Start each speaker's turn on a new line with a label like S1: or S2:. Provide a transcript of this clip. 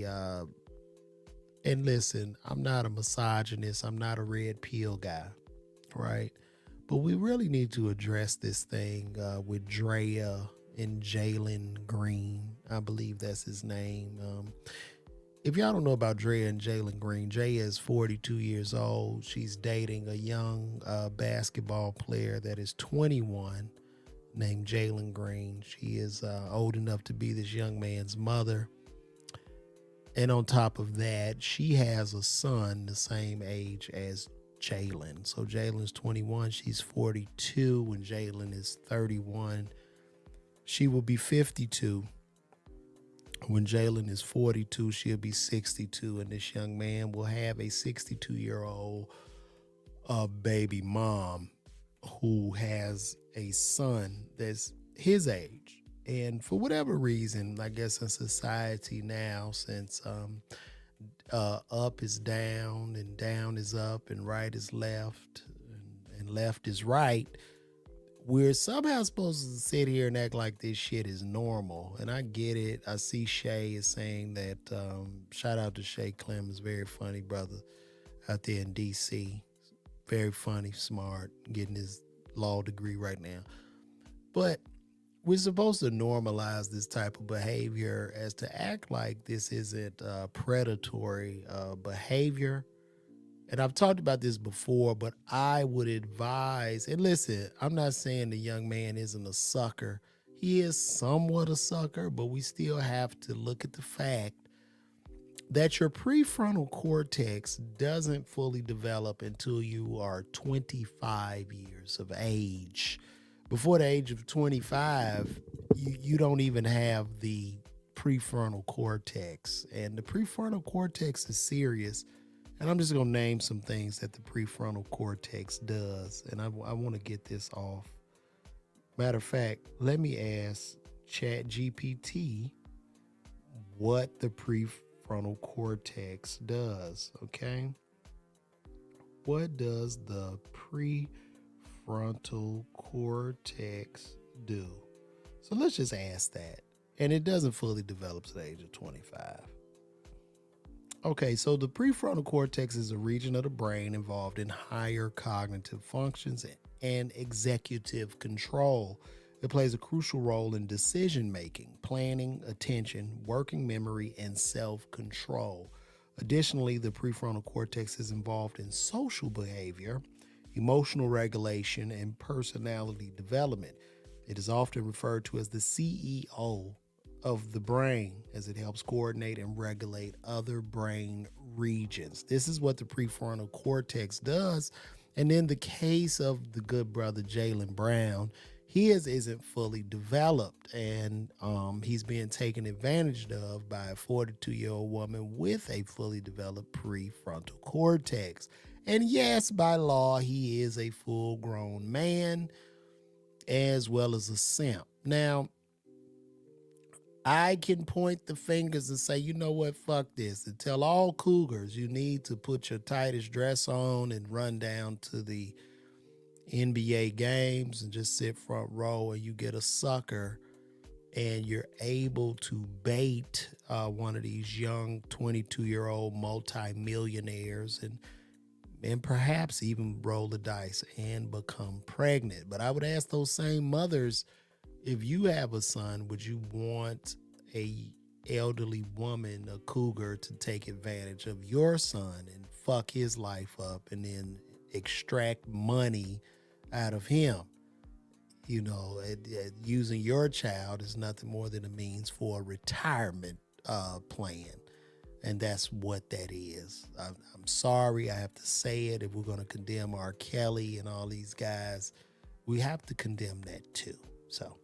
S1: and listen, I'm not a misogynist, I'm not a red pill guy, right? But we really need to address this thing with Drea and Jaylen Green. I believe that's his name. If y'all don't know about Drea and Jaylen Green, Dreia is 42 years old. She's dating a young basketball player that is 21 named Jaylen Green. She is old enough to be this young man's mother. And on top of that, she has a son the same age as Jalen. So Jalen's 21, she's 42, and Jaylen is 31. She will be 52. When Jaylen is 42, she'll be 62, and this young man will have a 62-year-old baby mom who has a son that's his age. And for whatever reason, I guess in society now, since up is down and down is up and right is left and left is right, we're somehow supposed to sit here and act like this shit is normal. And I get it. I see Shay is saying that, shout out to Shay Clemens, very funny brother out there in D.C. Very funny, smart, getting his law degree right now. But we're supposed to normalize this type of behavior as to act like this isn't predatory behavior. And I've talked about this before, but I would advise, and listen, I'm not saying the young man isn't a sucker. He is somewhat a sucker, but we still have to look at the fact that your prefrontal cortex doesn't fully develop until you are 25 years of age. Before the age of 25, you don't even have the prefrontal cortex. And the prefrontal cortex is serious. And I'm just going to name some things that the prefrontal cortex does. And I want to get this off. Matter of fact, let me ask ChatGPT what the prefrontal cortex does, okay? What does the prefrontal cortex do? So let's just ask that. And it doesn't fully develop to the age of 25. Okay, so the prefrontal cortex is a region of the brain involved in higher cognitive functions and executive control. It plays a crucial role in decision making, planning, attention, working memory, and self-control. Additionally, the prefrontal cortex is involved in social behavior, emotional regulation, and personality development. It is often referred to as the CEO of the brain, as it helps coordinate and regulate other brain regions. This is what the prefrontal cortex does. And in the case of the good brother Jaylen Brown, his isn't fully developed, and he's being taken advantage of by a 42-year-old woman with a fully developed prefrontal cortex. And yes, by law, he is a full-grown man as well as a simp. Now, I can point the fingers and say, you know what, fuck this, and tell all cougars you need to put your tightest dress on and run down to the NBA games and just sit front row, and you get a sucker and you're able to bait one of these young 22-year-old multimillionaires and perhaps even roll the dice and become pregnant. But I would ask those same mothers, if you have a son, would you want a elderly woman, a cougar, to take advantage of your son and fuck his life up and then extract money out of him? You know, using your child is nothing more than a means for a retirement plan. And that's what that is. I'm sorry, I have to say it. If we're going to condemn R. Kelly and all these guys, we have to condemn that too. So